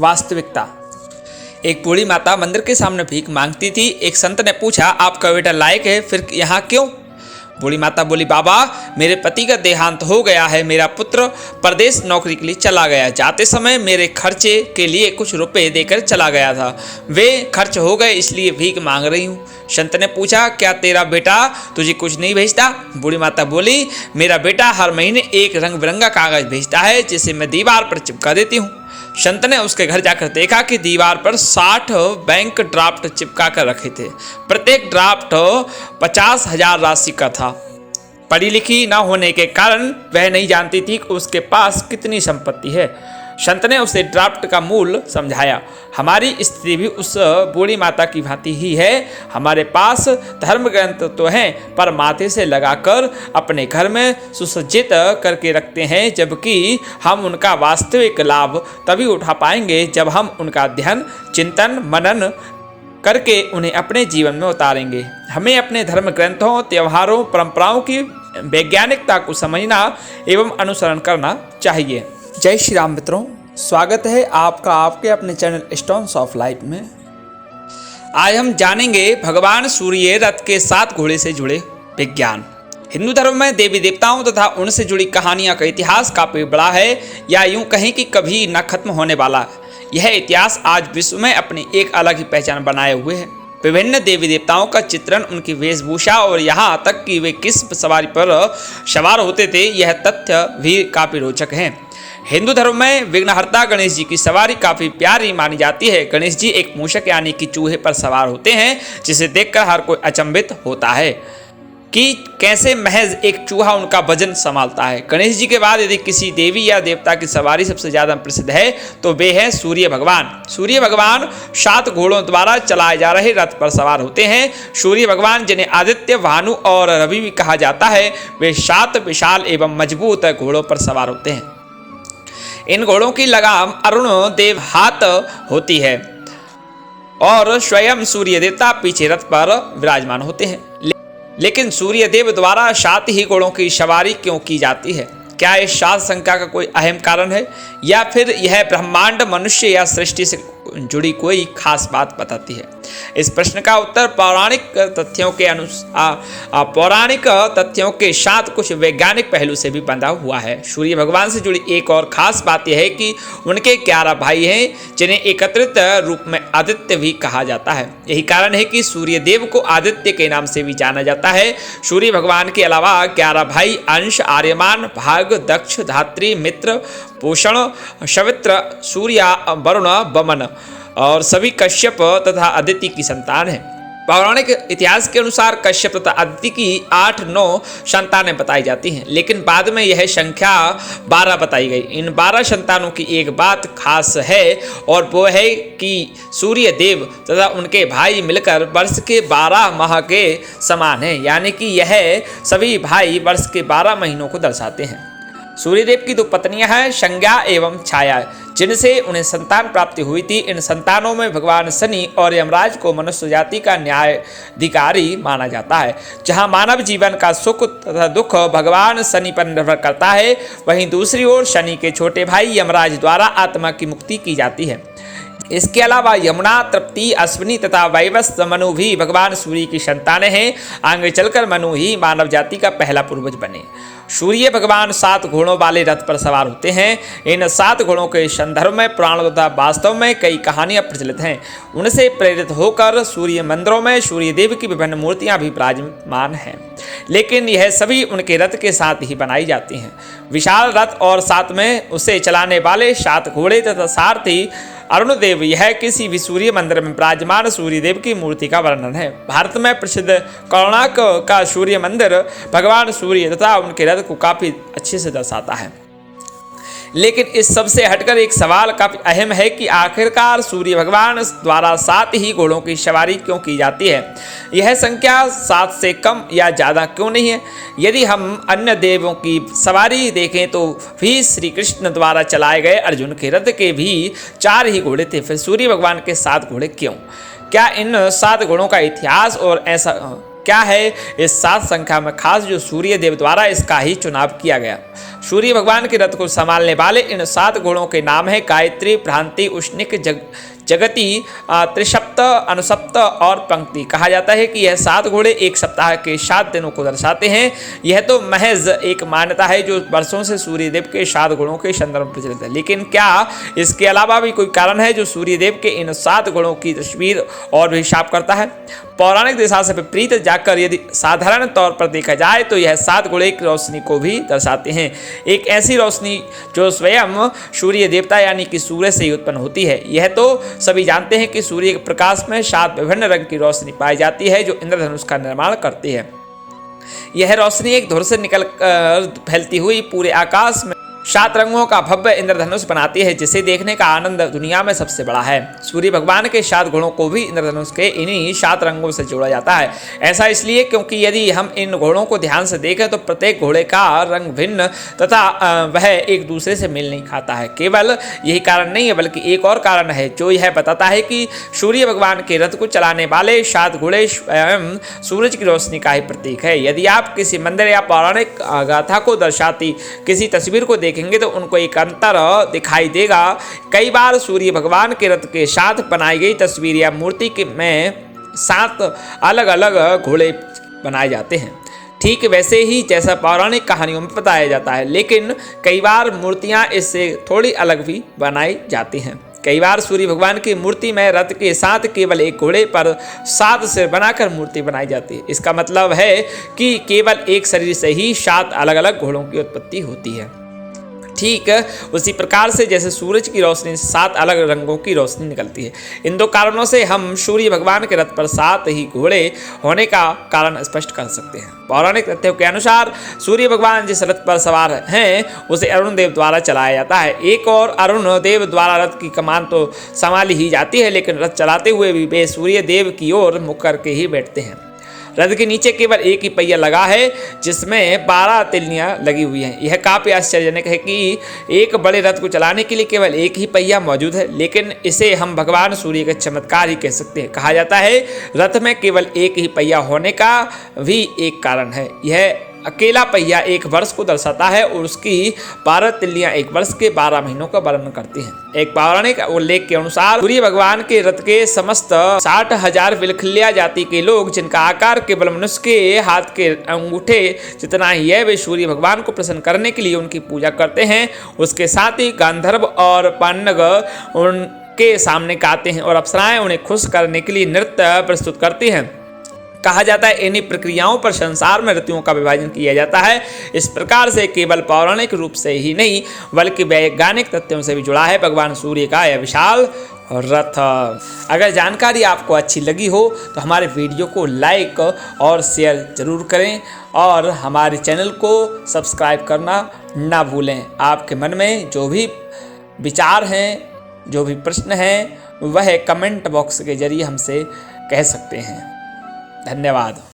वास्तविकता। एक बूढ़ी माता मंदिर के सामने भीख मांगती थी। एक संत ने पूछा, आपका बेटा लायक है, फिर यहाँ क्यों? बूढ़ी माता बोली, बाबा मेरे पति का देहांत हो गया है। मेरा पुत्र परदेश नौकरी के लिए चला गया। जाते समय मेरे खर्चे के लिए कुछ रुपए देकर चला गया था, वे खर्च हो गए, इसलिए भीख मांग रही हूँ। संत ने पूछा, क्या तेरा बेटा तुझे कुछ नहीं भेजता? बूढ़ी माता बोली, मेरा बेटा हर महीने एक रंग बिरंगा कागज भेजता है, जिसे मैं दीवार पर चिपका देती हूँ। संत ने उसके घर जाकर देखा कि दीवार पर 60 बैंक ड्राफ्ट चिपका कर रखे थे। प्रत्येक ड्राफ्ट 50,000 राशि का था। पढ़ी लिखी न होने के कारण वह नहीं जानती थी कि उसके पास कितनी संपत्ति है। संत ने उसे ड्राफ्ट का मूल समझाया। हमारी स्थिति भी उस बूढ़ी माता की भांति ही है। हमारे पास धर्म ग्रंथ तो हैं, पर माथे से लगाकर अपने घर में सुसज्जित करके रखते हैं, जबकि हम उनका वास्तविक लाभ तभी उठा पाएंगे जब हम उनका अध्ययन, चिंतन, मनन करके उन्हें अपने जीवन में उतारेंगे। हमें अपने धर्म ग्रंथों, त्योहारों, परंपराओं की वैज्ञानिकता को समझना एवं अनुसरण करना चाहिए। जय श्री राम मित्रों, स्वागत है आपका आपके अपने चैनल स्टोन्स ऑफ लाइफ में। आज हम जानेंगे भगवान सूर्य रथ के 7 घोड़े से जुड़े विज्ञान। हिंदू धर्म में देवी देवताओं तथा उनसे जुड़ी कहानियां का इतिहास काफी बड़ा है, या यूं कहें कि कभी न खत्म होने वाला। यह इतिहास आज विश्व में अपनी एक अलग ही पहचान बनाए हुए है। विभिन्न देवी देवताओं का चित्रण, उनकी वेशभूषा और यहाँ तक कि वे किस सवारी पर सवार होते थे, यह तथ्य भी काफी रोचक हैं। हिंदू धर्म में विघ्नहर्ता गणेश जी की सवारी काफी प्यारी मानी जाती है। गणेश जी एक मूषक यानी कि चूहे पर सवार होते हैं, जिसे देखकर हर कोई अचंभित होता है कि कैसे महज एक चूहा उनका वजन संभालता है। गणेश जी के बाद यदि किसी देवी या देवता की सवारी सबसे ज्यादा प्रसिद्ध है तो वे हैं सूर्य भगवान। सूर्य भगवान 7 घोड़ों द्वारा चलाए जा रहे रथ पर सवार होते हैं। सूर्य भगवान, जिन्हें आदित्य, भानु और रवि भी कहा जाता है, वे 7 विशाल एवं मजबूत घोड़ों पर सवार होते हैं। इन घोड़ों की लगाम अरुण देव हाथ होती है और स्वयं सूर्य देवता पीछे रथ पर विराजमान होते हैं। लेकिन सूर्य देव द्वारा 7 ही घोड़ों की सवारी क्यों की जाती है? क्या इस 7 संख्या का कोई अहम कारण है, या फिर यह ब्रह्मांड, मनुष्य या सृष्टि से जुड़ी कोई खास बात बताती है? इस प्रश्न का उत्तर पौराणिक तथ्यों के साथ कुछ वैज्ञानिक पहलू से भी बंधा हुआ है। सूर्य भगवान से जुड़ी एक और खास बात यह है कि उनके 11 भाई हैं, जिन्हें एकत्रित रूप में आदित्य भी कहा जाता है। यही कारण है कि सूर्य देव को आदित्य के नाम से भी जाना जाता है। सूर्य भगवान के अलावा 11 भाई अंश, आर्यमान, भाग, दक्ष, धात्री, मित्र, पोषण, सवित्र, सूर्य, वरुण, बमन और सभी कश्यप तथा अदिति की संतान है। पौराणिक इतिहास के अनुसार कश्यप तथा अदिति की 8-9 संतानें बताई जाती हैं, लेकिन बाद में यह संख्या 12 बताई गई। इन 12 संतानों की एक बात खास है, और वो है कि सूर्य देव तथा उनके भाई मिलकर वर्ष के 12 माह के समान हैं, यानी कि यह सभी भाई वर्ष के 12 महीनों को दर्शाते हैं। सूर्यदेव की 2 पत्नियां हैं, संज्ञा एवं छाया, जिनसे उन्हें संतान प्राप्ति हुई थी। इन संतानों में भगवान शनि और यमराज को मनुष्य जाति का न्यायाधिकारी माना जाता है। जहां मानव जीवन का सुख तथा दुख भगवान शनि पर निर्भर करता है, वहीं दूसरी ओर शनि के छोटे भाई यमराज द्वारा आत्मा की मुक्ति की जाती है। इसके अलावा यमुना, तृप्ति, अश्विनी तथा वैवस्वत मनु भी भगवान सूर्य की संतानें हैं। आगे चलकर मनु ही मानव जाति का पहला पूर्वज बने। सूर्य भगवान 7 घोड़ों वाले रथ पर सवार होते हैं। इन 7 घोड़ों के संदर्भ में पुराण तथा वास्तव में कई कहानियां प्रचलित हैं। उनसे प्रेरित होकर सूर्य मंदिरों में सूर्य देव की विभिन्न मूर्तियां भी विराजमान हैं, लेकिन यह सभी उनके रथ के साथ ही बनाई जाती हैं। विशाल रथ और साथ में उसे चलाने वाले 7 घोड़े तथा सारथी अरुण देव, यह किसी भी सूर्य मंदिर में विराजमान सूर्य देव की मूर्ति का वर्णन है। भारत में प्रसिद्ध कोणार्क का सूर्य मंदिर भगवान सूर्य तथा उनके रथ को काफी अच्छे से दर्शाता है। लेकिन इस सबसे हटकर एक सवाल काफी अहम है कि आखिरकार सूर्य भगवान द्वारा 7 ही घोड़ों की सवारी क्यों की जाती है? यह संख्या 7 से कम या ज़्यादा क्यों नहीं है? यदि हम अन्य देवों की सवारी देखें तो भी श्री कृष्ण द्वारा चलाए गए अर्जुन के रथ के भी 4 ही घोड़े थे, फिर सूर्य भगवान के 7 घोड़े क्यों? क्या इन 7 घोड़ों का इतिहास और ऐसा क्या है इस 7 संख्या में खास जो सूर्य देव द्वारा इसका ही चुनाव किया गया? सूर्य भगवान के रथ को संभालने वाले इन 7 घोड़ों के नाम है गायत्री, भ्रांति, उष्णिक, जगति, त्रिसप्त, अनुसप्त और पंक्ति। कहा जाता है कि यह 7 घोड़े एक सप्ताह के 7 दिनों को दर्शाते हैं। यह तो महज एक मान्यता है जो वर्षों से सूर्यदेव के 7 घोड़ों के संदर्भ में प्रचलित है, लेकिन क्या इसके अलावा भी कोई कारण है जो सूर्यदेव के इन 7 घोड़ों की तस्वीर और भी साफ करता है? पौराणिक दिशा से विपरीत जाकर यदि साधारण तौर पर देखा जाए तो यह 7 घोड़े एक रोशनी को भी दर्शाते हैं, एक ऐसी रोशनी जो स्वयं सूर्य देवता यानी कि सूर्य से ही उत्पन्न होती है। यह तो सभी जानते हैं कि सूर्य के प्रकाश में 7 विभिन्न रंग की रोशनी पाई जाती है जो इंद्रधनुष का निर्माण करती है। यह रोशनी एक धुर से निकल कर फैलती हुई पूरे आकाश में 7 रंगों का भव्य इंद्रधनुष बनाती है, जिसे देखने का आनंद दुनिया में सबसे बड़ा है। सूर्य भगवान के 7 घोड़ों को भी इंद्रधनुष के इन्हीं 7 रंगों से जोड़ा जाता है। ऐसा इसलिए क्योंकि यदि हम इन घोड़ों को ध्यान से देखें तो प्रत्येक घोड़े का रंग भिन्न तथा वह एक दूसरे से मेल नहीं खाता है। केवल यही कारण नहीं है बल्कि एक और कारण है जो यह बताता है कि सूर्य भगवान के रथ को चलाने वाले 7 घोड़े स्वयं सूरज की रोशनी का ही प्रतीक है। यदि आप किसी मंदिर या पौराणिक गाथा को दर्शाती किसी तस्वीर को देखेंगे तो उनको एक अंतर दिखाई देगा। कई बार सूर्य भगवान के रथ के साथ बनाई गई तस्वीर या मूर्ति में 7 अलग अलग घोड़े बनाए जाते हैं, ठीक वैसे ही जैसा पौराणिक कहानियों में बताया जाता है, लेकिन कई बार मूर्तियां इससे थोड़ी अलग भी बनाई जाती हैं। कई बार सूर्य भगवान की मूर्ति में रथ के साथ केवल एक घोड़े पर 7 सिर बनाकर मूर्ति बनाई जाती है। इसका मतलब है कि केवल एक शरीर से ही 7 अलग अलग घोड़ों की उत्पत्ति होती है। ठीक उसी प्रकार से जैसे सूरज की रोशनी से 7 अलग रंगों की रोशनी निकलती है। इन 2 कारणों से हम सूर्य भगवान के रथ पर 7 ही घोड़े होने का कारण स्पष्ट कर सकते हैं। पौराणिक तथ्यों के अनुसार सूर्य भगवान जिस रथ पर सवार हैं उसे अरुण देव द्वारा चलाया जाता है। एक और अरुण देव द्वारा रथ की कमान तो संभाली ही जाती है, लेकिन रथ चलाते हुए भी वे सूर्य देव की ओर मुख करके ही बैठते हैं। रथ के नीचे केवल एक ही पहिया लगा है जिसमें 12 तिल्लियां लगी हुई हैं। यह काफी आश्चर्यजनक है कि एक बड़े रथ को चलाने के लिए केवल एक ही पहिया मौजूद है, लेकिन इसे हम भगवान सूर्य का चमत्कार ही कह सकते हैं। कहा जाता है रथ में केवल एक ही पहिया होने का भी एक कारण है। यह अकेला पहिया 1 वर्ष को दर्शाता है और उसकी 12 तिल्लियां 1 वर्ष के 12 महीनों का वर्णन करती हैं। एक पौराणिक उल्लेख के अनुसार सूर्य भगवान के रथ के समस्त 60,000 विलखल्या जाति के लोग, जिनका आकार केवल मनुष्य के हाथ के अंगूठे जितना ही है, वे सूर्य भगवान को प्रसन्न करने के लिए उनकी पूजा करते हैं। उसके साथ ही गांधर्व और पांडव उनके सामने गाते हैं और अप्सराएं उन्हें खुश करने के लिए नृत्य प्रस्तुत करती हैं। कहा जाता है इन्हीं प्रक्रियाओं पर संसार में ऋतुओं का विभाजन किया जाता है। इस प्रकार से केवल पौराणिक रूप से ही नहीं बल्कि वैज्ञानिक तथ्यों से भी जुड़ा है भगवान सूर्य का यह विशाल रथ। अगर जानकारी आपको अच्छी लगी हो तो हमारे वीडियो को लाइक और शेयर जरूर करें और हमारे चैनल को सब्सक्राइब करना ना भूलें। आपके मन में जो भी विचार हैं, जो भी प्रश्न हैं, वह कमेंट बॉक्स के जरिए हमसे कह सकते हैं। धन्यवाद।